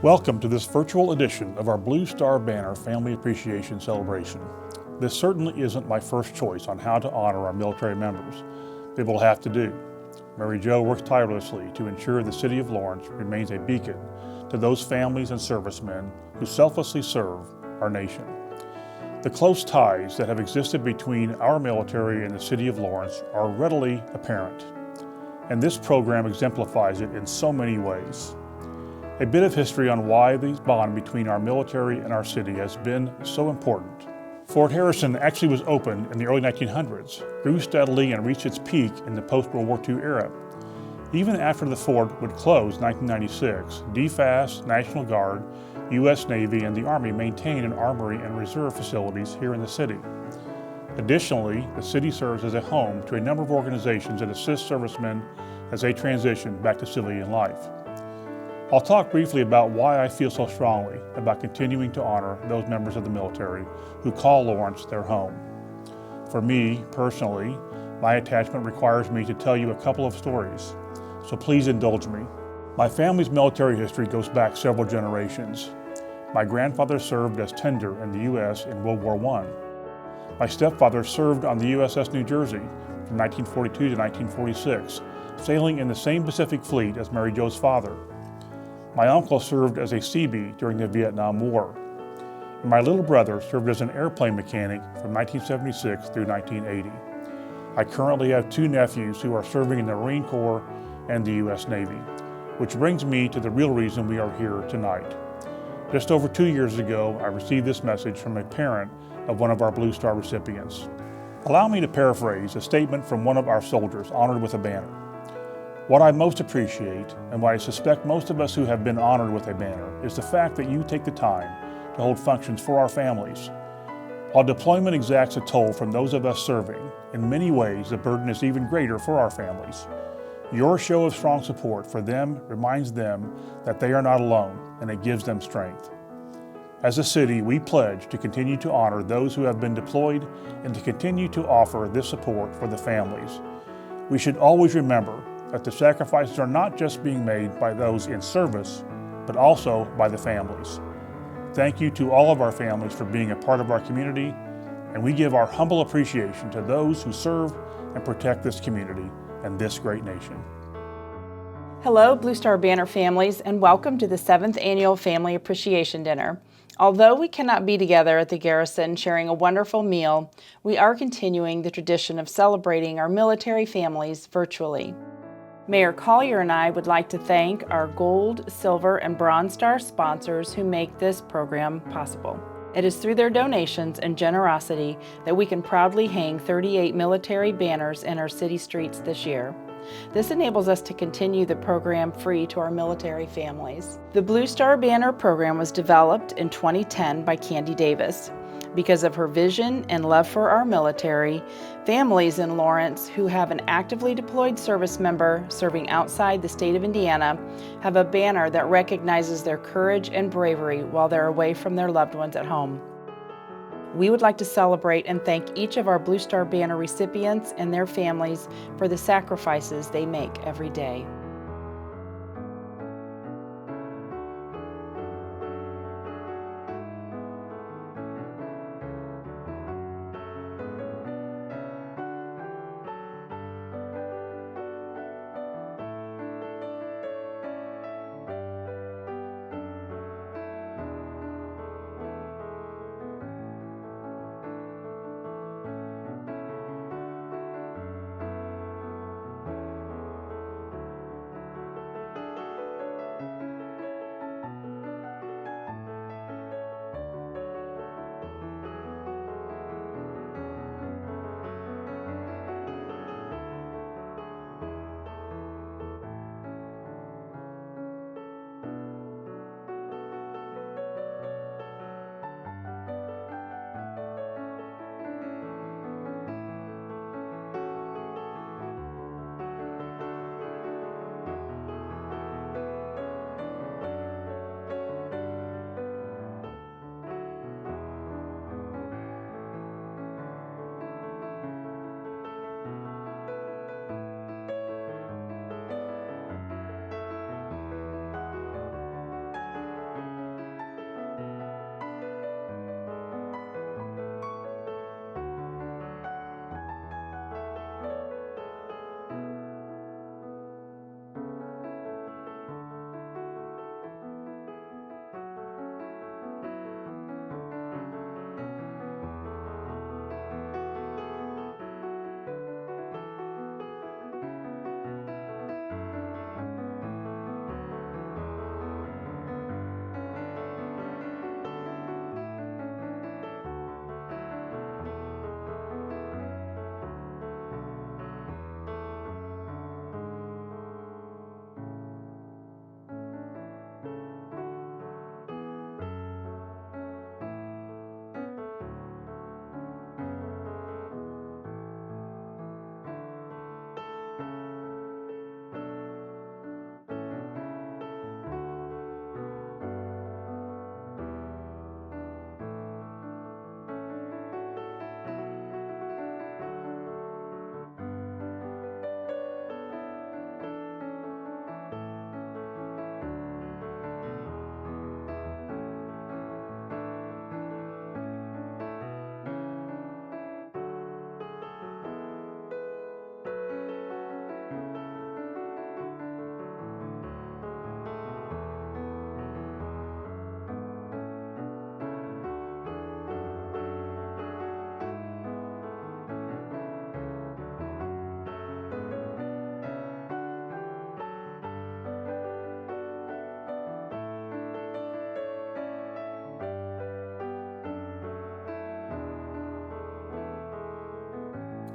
Welcome to this virtual edition of our Blue Star Banner Family Appreciation Celebration. This certainly isn't my first choice on how to honor our military members. It will have to do. Mary Jo works tirelessly to ensure the City of Lawrence remains a beacon to those families and servicemen who selflessly serve our nation. The close ties that have existed between our military and the City of Lawrence are readily apparent, and this program exemplifies it in so many ways. A bit of history on why the bond between our military and our city has been so important. Fort Harrison actually was opened in the early 1900s, grew steadily and reached its peak in the post-World War II era. Even after the fort would close in 1996, DFAS, National Guard, U.S. Navy, and the Army maintained an armory and reserve facilities here in the city. Additionally, the city serves as a home to a number of organizations that assist servicemen as they transition back to civilian life. I'll talk briefly about why I feel so strongly about continuing to honor those members of the military who call Lawrence their home. For me, personally, my attachment requires me to tell you a couple of stories, so please indulge me. My family's military history goes back several generations. My grandfather served as tender in the U.S. in World War I. My stepfather served on the USS New Jersey from 1942 to 1946, sailing in the same Pacific Fleet as Mary Jo's father. My uncle served as a Seabee during the Vietnam War. And my little brother served as an airplane mechanic from 1976 through 1980. I currently have two nephews who are serving in the Marine Corps and the U.S. Navy, which brings me to the real reason we are here tonight. Just over 2 years ago, I received this message from a parent of one of our Blue Star recipients. Allow me to paraphrase a statement from one of our soldiers honored with a banner. What I most appreciate, and what I suspect most of us who have been honored with a banner, is the fact that you take the time to hold functions for our families. While deployment exacts a toll from those of us serving, in many ways the burden is even greater for our families. Your show of strong support for them reminds them that they are not alone, and it gives them strength. As a city, we pledge to continue to honor those who have been deployed and to continue to offer this support for the families. We should always remember that the sacrifices are not just being made by those in service, but also by the families. Thank you to all of our families for being a part of our community, and we give our humble appreciation to those who serve and protect this community and this great nation. Hello, Blue Star Banner families, and welcome to the 7th Annual Family Appreciation Dinner. Although we cannot be together at the Garrison sharing a wonderful meal, we are continuing the tradition of celebrating our military families virtually. Mayor Collier and I would like to thank our Gold, Silver, and Bronze Star sponsors who make this program possible. It is through their donations and generosity that we can proudly hang 38 military banners in our city streets this year. This enables us to continue the program free to our military families. The Blue Star Banner program was developed in 2010 by Candy Davis. Because of her vision and love for our military, families in Lawrence who have an actively deployed service member serving outside the state of Indiana have a banner that recognizes their courage and bravery while they're away from their loved ones at home. We would like to celebrate and thank each of our Blue Star Banner recipients and their families for the sacrifices they make every day.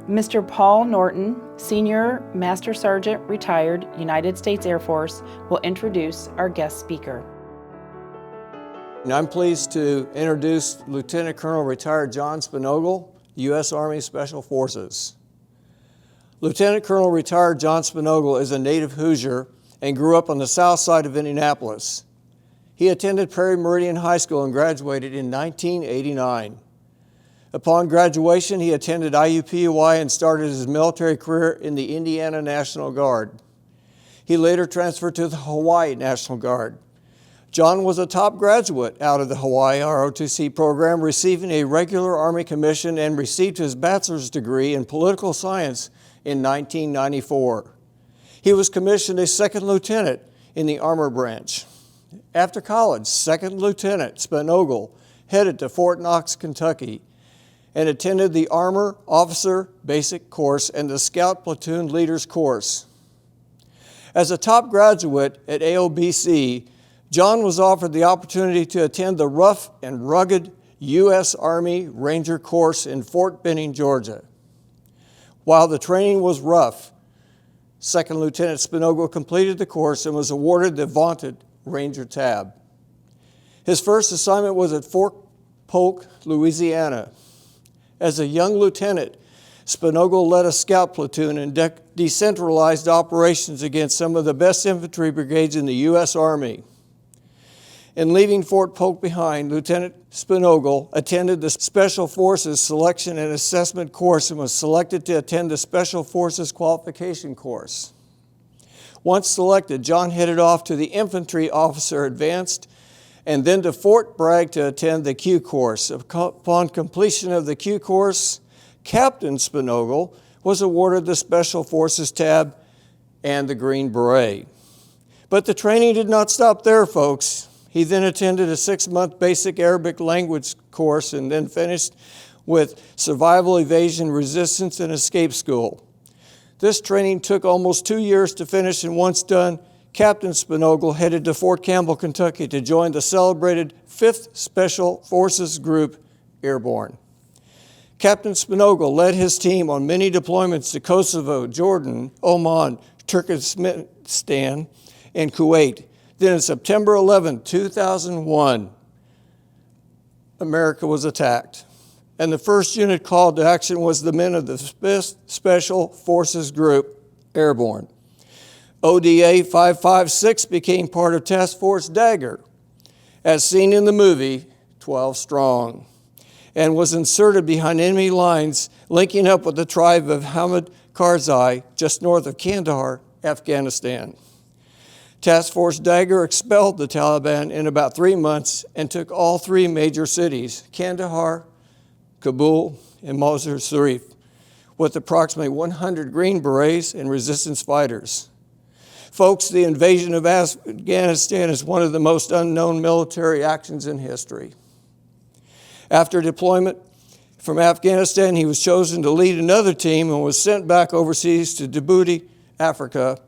Mr. Paul Norton, Senior Master Sergeant, retired, United States Air Force, will introduce our guest speaker. And I'm pleased to introduce Lieutenant Colonel retired John Spanogle, U.S. Army Special Forces. Lieutenant Colonel retired John Spanogle is a native Hoosier and grew up on the south side of Indianapolis. He attended Prairie Meridian High School and graduated in 1989. Upon graduation, he attended IUPUI and started his military career in the Indiana National Guard. He later transferred to the Hawaii National Guard. John was a top graduate out of the Hawaii ROTC program, receiving a regular Army commission and received his bachelor's degree in political science in 1994. He was commissioned a second lieutenant in the Armor Branch. After college, Second Lieutenant Spanogle headed to Fort Knox, Kentucky, and attended the Armor Officer Basic Course and the Scout Platoon Leaders Course. As a top graduate at AOBC, John was offered the opportunity to attend the rough and rugged U.S. Army Ranger Course in Fort Benning, Georgia. While the training was rough, Second Lieutenant Spanogle completed the course and was awarded the vaunted Ranger Tab. His first assignment was at Fort Polk, Louisiana. As a young lieutenant, Spanogle led a scout platoon and decentralized operations against some of the best infantry brigades in the U.S. Army. In leaving Fort Polk behind, Lieutenant Spanogle attended the Special Forces Selection and Assessment Course and was selected to attend the Special Forces Qualification Course. Once selected, John headed off to the Infantry Officer Advanced and then to Fort Bragg to attend the Q course. Upon completion of the Q course, Captain Spanogle was awarded the Special Forces Tab and the Green Beret. But the training did not stop there, folks. He then attended a 6-month basic Arabic language course and then finished with Survival, Evasion, Resistance, and Escape School. This training took almost 2 years to finish, and once done, Captain Spanogle headed to Fort Campbell, Kentucky to join the celebrated 5th Special Forces Group Airborne. Captain Spanogle led his team on many deployments to Kosovo, Jordan, Oman, Turkmenistan, and Kuwait. Then on September 11, 2001, America was attacked. And the first unit called to action was the men of the Special Forces Group Airborne. ODA 556 became part of Task Force Dagger, as seen in the movie 12 Strong, and was inserted behind enemy lines, linking up with the tribe of Hamid Karzai just north of Kandahar, Afghanistan. Task Force Dagger expelled the Taliban in about 3 months and took all 3 major cities, Kandahar, Kabul, and Mazar Sharif, with approximately 100 Green Berets and resistance fighters. Folks, the invasion of Afghanistan is one of the most unknown military actions in history. After deployment from Afghanistan, he was chosen to lead another team and was sent back overseas to Djibouti, Africa,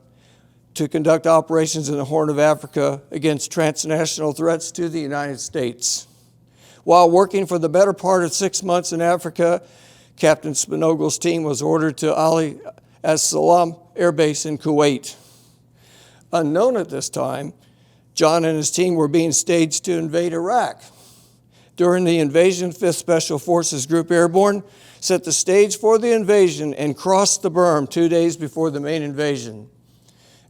to conduct operations in the Horn of Africa against transnational threats to the United States. While working for the better part of 6 months in Africa, Captain Spanogle's team was ordered to Ali as-Salam Air Base in Kuwait. Unknown at this time, John and his team were being staged to invade Iraq. During the invasion, 5th Special Forces Group Airborne set the stage for the invasion and crossed the berm 2 days before the main invasion.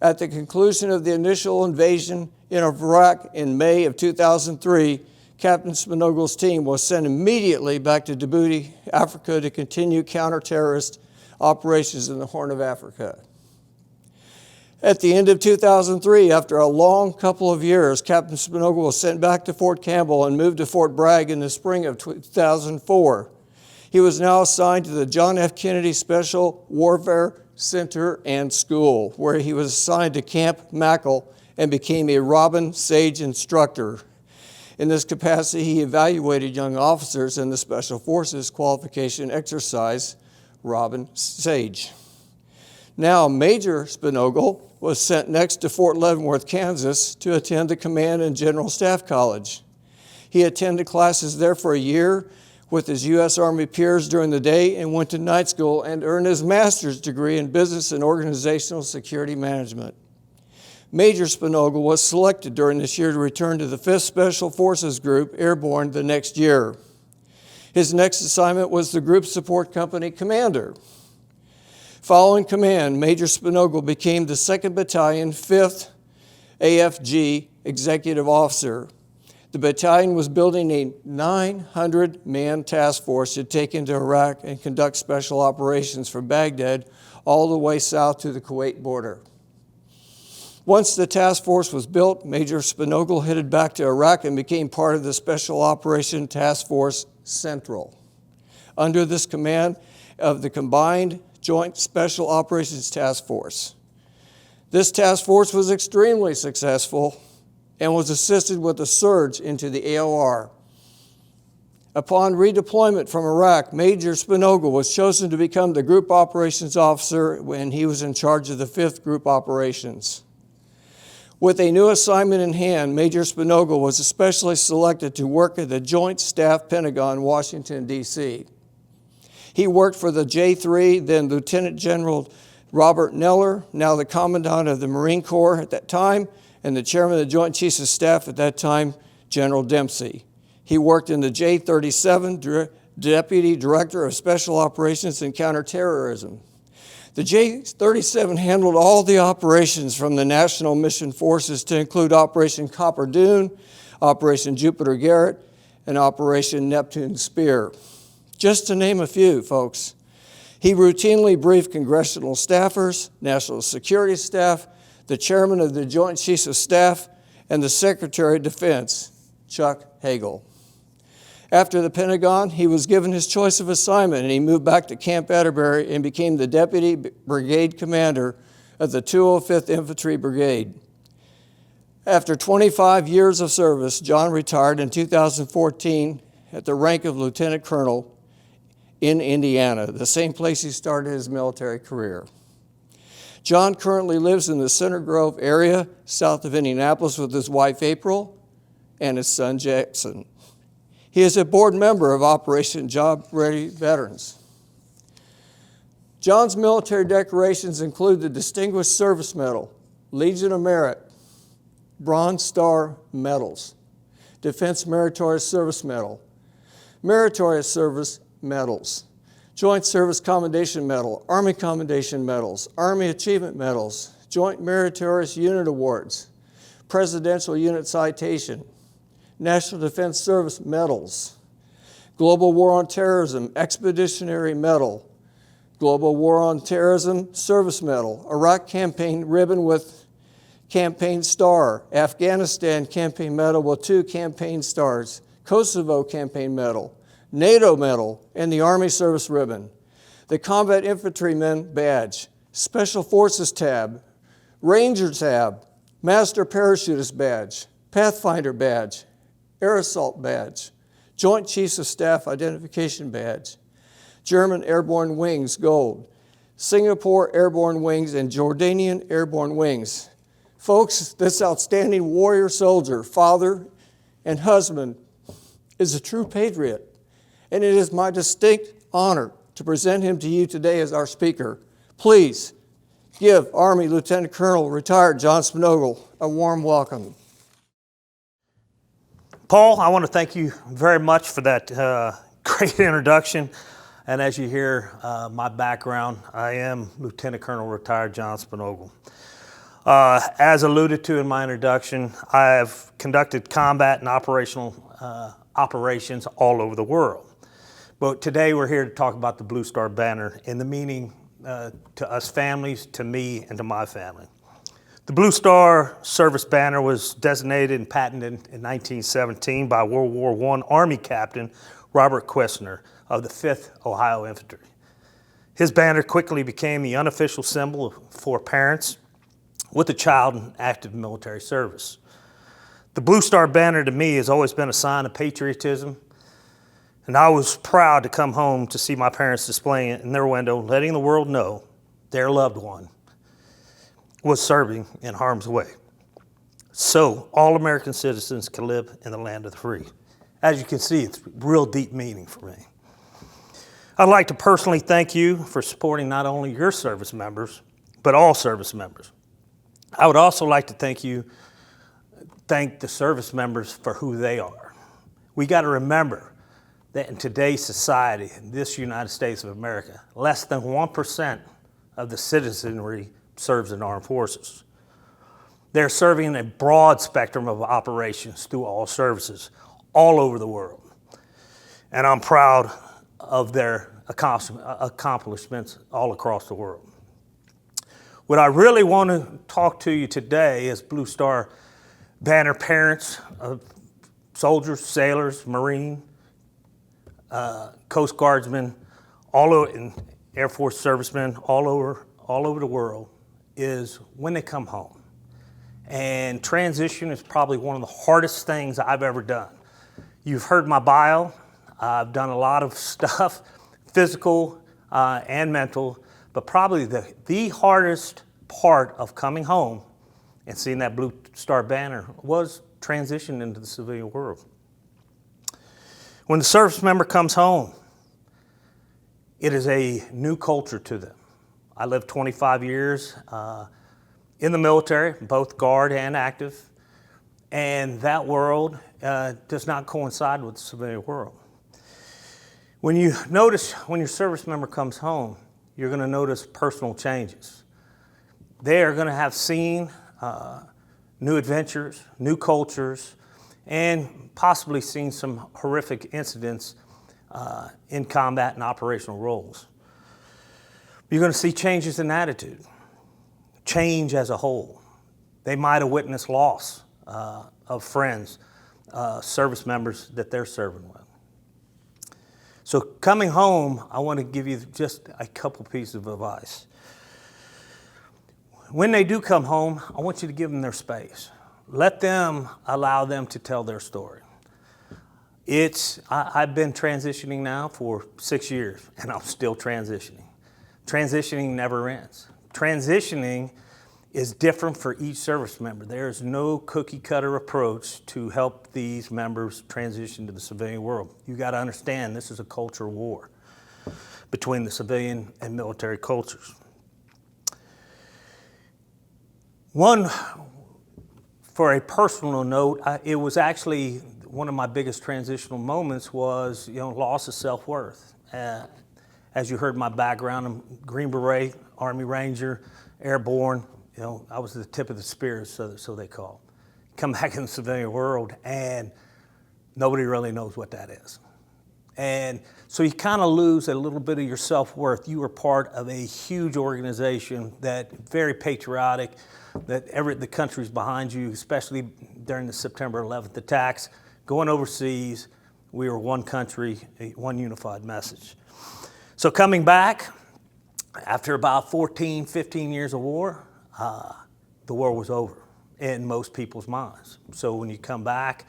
At the conclusion of the initial invasion in Iraq in May of 2003, Captain Spanogle's team was sent immediately back to Djibouti, Africa, to continue counter-terrorist operations in the Horn of Africa. At the end of 2003, after a long couple of years, Captain Spanogle was sent back to Fort Campbell and moved to Fort Bragg in the spring of 2004. He was now assigned to the John F. Kennedy Special Warfare Center and School, where he was assigned to Camp Mackle and became a Robin Sage instructor. In this capacity, he evaluated young officers in the Special Forces qualification exercise, Robin Sage. Now, Major Spanogle was sent next to Fort Leavenworth, Kansas, to attend the Command and General Staff College. He attended classes there for a year, with his U.S. Army peers during the day and went to night school and earned his master's degree in business and organizational security management. Major Spanogle was selected during this year to return to the 5th Special Forces Group Airborne the next year. His next assignment was the Group Support Company Commander. Following command, Major Spanogle became the 2nd Battalion, 5th AFG Executive Officer. The battalion was building a 900-man task force to take into Iraq and conduct special operations from Baghdad all the way south to the Kuwait border. Once the task force was built, Major Spanogle headed back to Iraq and became part of the Special Operation Task Force Central, under this command of the Combined Joint Special Operations Task Force. This task force was extremely successful and was assisted with a surge into the AOR. Upon redeployment from Iraq, Major Spanogle was chosen to become the Group Operations Officer when he was in charge of the 5th Group Operations. With a new assignment in hand, Major Spanogle was especially selected to work at the Joint Staff Pentagon, Washington, D.C. He worked for the J3, then Lieutenant General Robert Neller, now the Commandant of the Marine Corps at that time, and the Chairman of the Joint Chiefs of Staff at that time, General Dempsey. He worked in the J37, Deputy Director of Special Operations and Counterterrorism. The J37 handled all the operations from the National Mission Forces to include Operation Copper Dune, Operation Jupiter Garrett, and Operation Neptune Spear. Just to name a few, folks. He routinely briefed congressional staffers, national security staff, the chairman of the Joint Chiefs of Staff, and the Secretary of Defense, Chuck Hagel. After the Pentagon, he was given his choice of assignment, and he moved back to Camp Atterbury and became the Deputy Brigade Commander of the 205th Infantry Brigade. After 25 years of service, John retired in 2014 at the rank of Lieutenant Colonel in Indiana, the same place he started his military career. John currently lives in the Center Grove area, south of Indianapolis, with his wife April and his son Jackson. He is a board member of Operation Job Ready Veterans. John's military decorations include the Distinguished Service Medal, Legion of Merit, Bronze Star Medals, Defense Meritorious Service Medal, Meritorious Service Medals, Joint Service Commendation Medal, Army Commendation Medals, Army Achievement Medals, Joint Meritorious Unit Awards, Presidential Unit Citation, National Defense Service Medals, Global War on Terrorism Expeditionary Medal, Global War on Terrorism Service Medal, Iraq Campaign Ribbon with Campaign Star, Afghanistan Campaign Medal with 2 campaign stars, Kosovo Campaign Medal, NATO Medal, and the Army Service Ribbon, the Combat Infantryman Badge, Special Forces Tab, Ranger Tab, Master Parachutist Badge, Pathfinder Badge, Air Assault Badge, Joint Chiefs of Staff Identification Badge, German Airborne Wings Gold, Singapore Airborne Wings, and Jordanian Airborne Wings. Folks, this outstanding warrior soldier, father, and husband is a true patriot, and it is my distinct honor to present him to you today as our speaker. Please give Army Lieutenant Colonel retired John Spanogle a warm welcome. Paul, I want to thank you very much for that great introduction. And as you hear my background, I am Lieutenant Colonel retired John Spanogle. As alluded to in my introduction, I have conducted combat and operational operations all over the world. But today we're here to talk about the Blue Star Banner and the meaning to us families, to me, and to my family. The Blue Star Service Banner was designated and patented in 1917 by World War I Army Captain Robert Questner of the 5th Ohio Infantry. His banner quickly became the unofficial symbol for parents with a child in active military service. The Blue Star Banner to me has always been a sign of patriotism, and I was proud to come home to see my parents displaying it in their window, letting the world know their loved one was serving in harm's way, so all American citizens can live in the land of the free. As you can see, it's real deep meaning for me. I'd like to personally thank you for supporting not only your service members, but all service members. I would also like to thank the service members for who they are. We got to remember that in today's society, in this United States of America, less than 1% of the citizenry serves in armed forces. They're serving a broad spectrum of operations through all services, all over the world. And I'm proud of their accomplishments all across the world. What I really want to talk to you today is Blue Star banner parents of soldiers, sailors, Marine, Coast Guardsmen, all over, and Air Force servicemen all over the world, is when they come home. And transition is probably one of the hardest things I've ever done. You've heard my bio. I've done a lot of stuff, physical and mental, but probably the hardest part of coming home and seeing that Blue Star banner was transition into the civilian world. When the service member comes home, it is a new culture to them. I lived 25 years in the military, both guard and active, and that world does not coincide with the civilian world. When you notice when your service member comes home, you're going to notice personal changes. They are going to have seen new adventures, new cultures, and possibly seen some horrific incidents in combat and operational roles. You're going to see changes in attitude, change as a whole. They might have witnessed loss of friends, service members that they're serving with. So coming home, I want to give you just a couple pieces of advice. When they do come home, I want you to give them their space. Allow them to tell their story. I've been transitioning now for 6 years, and I'm still transitioning. Transitioning never ends. Transitioning is different for each service member. There is no cookie cutter approach to help these members transition to the civilian world. You got to understand this is a culture war between the civilian and military cultures. For a personal note, it was actually one of my biggest transitional moments was, loss of self-worth. As you heard my background, I'm Green Beret, Army Ranger, Airborne. I was the tip of the spear, so they call. Come back in the civilian world, and nobody really knows what that is. And so you kind of lose a little bit of your self-worth. You were part of a huge organization that very patriotic, that the country's behind you, especially during the September 11th attacks. Going overseas, we were one country, one unified message. So coming back, after about 14, 15 years of war, the war was over in most people's minds. So when you come back,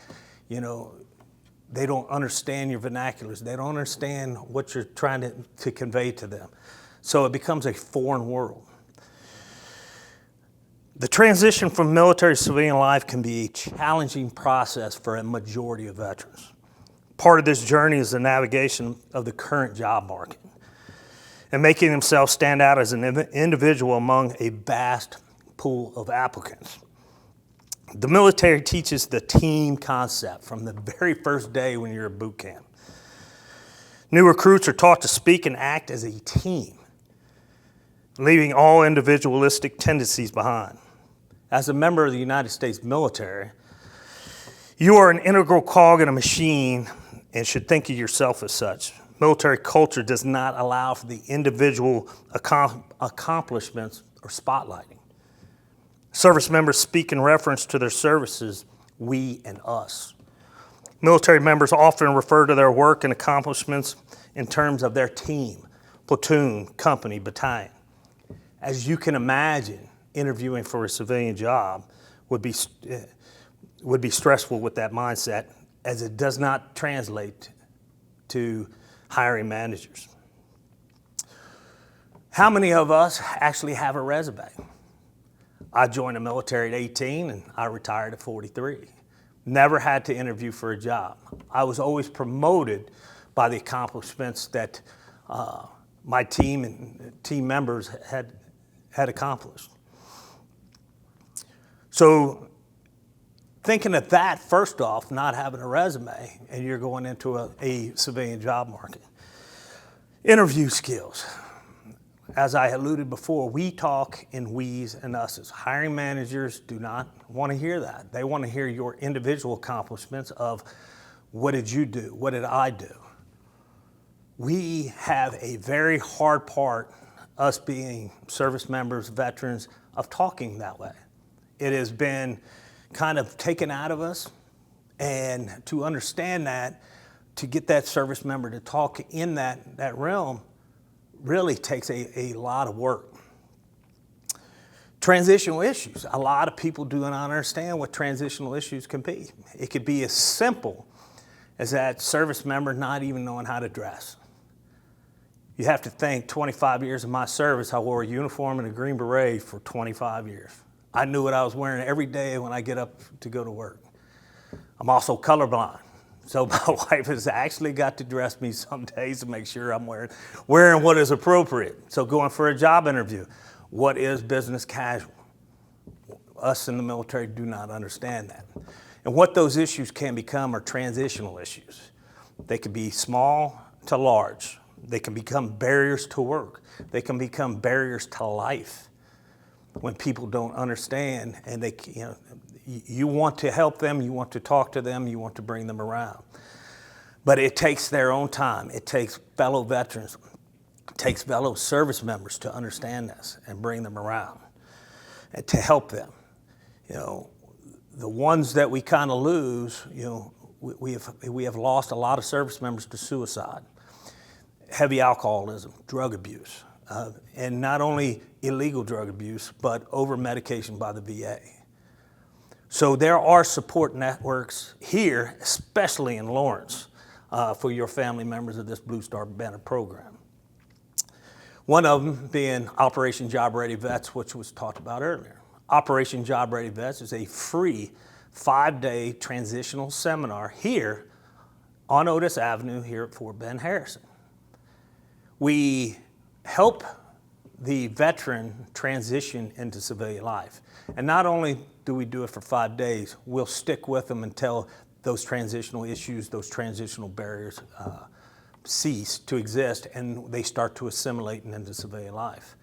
they don't understand your vernaculars. They don't understand what you're trying to convey to them. So it becomes a foreign world. The transition from military to civilian life can be a challenging process for a majority of veterans. Part of this journey is the navigation of the current job market and making themselves stand out as an individual among a vast pool of applicants. The military teaches the team concept from the very first day when you're at boot camp. New recruits are taught to speak and act as a team, leaving all individualistic tendencies behind. As a member of the United States military, you are an integral cog in a machine and should think of yourself as such. Military culture does not allow for the individual accomplishments or spotlighting. Service members speak in reference to their services, we and us. Military members often refer to their work and accomplishments in terms of their team, platoon, company, battalion. As you can imagine, interviewing for a civilian job would be stressful with that mindset, as it does not translate to hiring managers. How many of us actually have a resume? I joined the military at 18 and I retired at 43. never had to interview for a job. I was always promoted by the accomplishments that my team and team members had accomplished. So thinking of that, first off, not having a resume, and you're going into a civilian job market. Interview skills. As I alluded before, we talk in we's and us's. Hiring managers do not want to hear that. They want to hear your individual accomplishments of what did you do? What did I do? We have a very hard part, us being service members, veterans, of talking that way. It has been kind of taken out of us, and to understand that, to get that service member to talk in that realm really takes a lot of work. Transitional issues. A lot of people do not understand what transitional issues can be. It could be as simple as that service member not even knowing how to dress. You have to think 25 years of my service, I wore a uniform and a green beret for 25 years. I knew what I was wearing every day when I get up to go to work. I'm also colorblind. So my wife has actually got to dress me some days to make sure I'm wearing what is appropriate. So going for a job interview, what is business casual? Us in the military do not understand that. And what those issues can become are transitional issues. They can be small to large. They can become barriers to work. They can become barriers to life when people don't understand, and you want to help them, you want to talk to them, you want to bring them around. But it takes their own time. It takes fellow veterans, it takes fellow service members to understand this and bring them around and to help them. The ones that we kind of lose, we have lost a lot of service members to suicide, heavy alcoholism, drug abuse, and not only illegal drug abuse, but over-medication by the VA. So there are support networks here, especially in Lawrence, for your family members of this Blue Star Banner program. One of them being Operation Job Ready Vets, which was talked about earlier. Operation Job Ready Vets is a free 5-day transitional seminar here on Otis Avenue here at Fort Bend Harrison. We help the veteran transition into civilian life. And not only do we do it for 5 days, we'll stick with them until those transitional issues, those transitional barriers cease to exist and they start to assimilate into civilian life.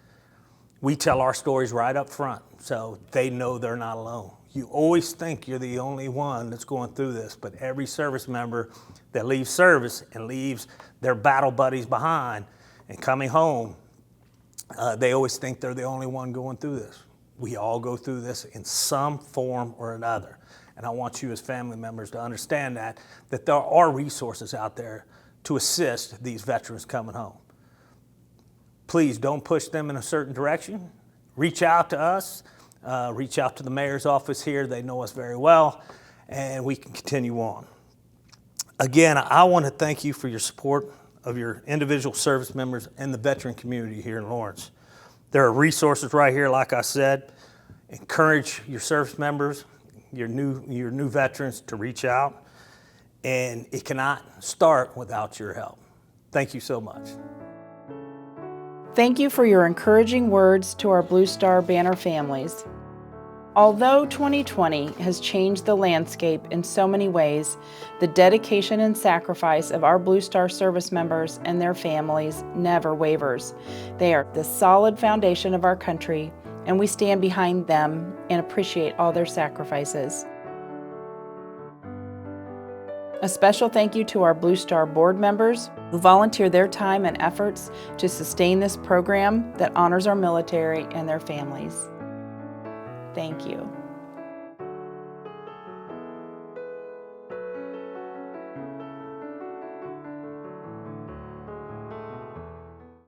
We tell our stories right up front so they know they're not alone. You always think you're the only one that's going through this, but every service member that leaves service and leaves their battle buddies behind and coming home, they always think they're the only one going through this. We all go through this in some form or another. And I want you as family members to understand that there are resources out there to assist these veterans coming home. Please don't push them in a certain direction. Reach out to us, reach out to the mayor's office here. They know us very well, and we can continue on. Again, I want to thank you for your support of your individual service members and the veteran community here in Lawrence. There are resources right here, like I said. Encourage your service members, your new veterans to reach out, and it cannot start without your help. Thank you so much. Thank you for your encouraging words to our Blue Star Banner families. Although 2020 has changed the landscape in so many ways, the dedication and sacrifice of our Blue Star service members and their families never wavers. They are the solid foundation of our country, and we stand behind them and appreciate all their sacrifices. A special thank you to our Blue Star board members who volunteer their time and efforts to sustain this program that honors our military and their families. Thank you.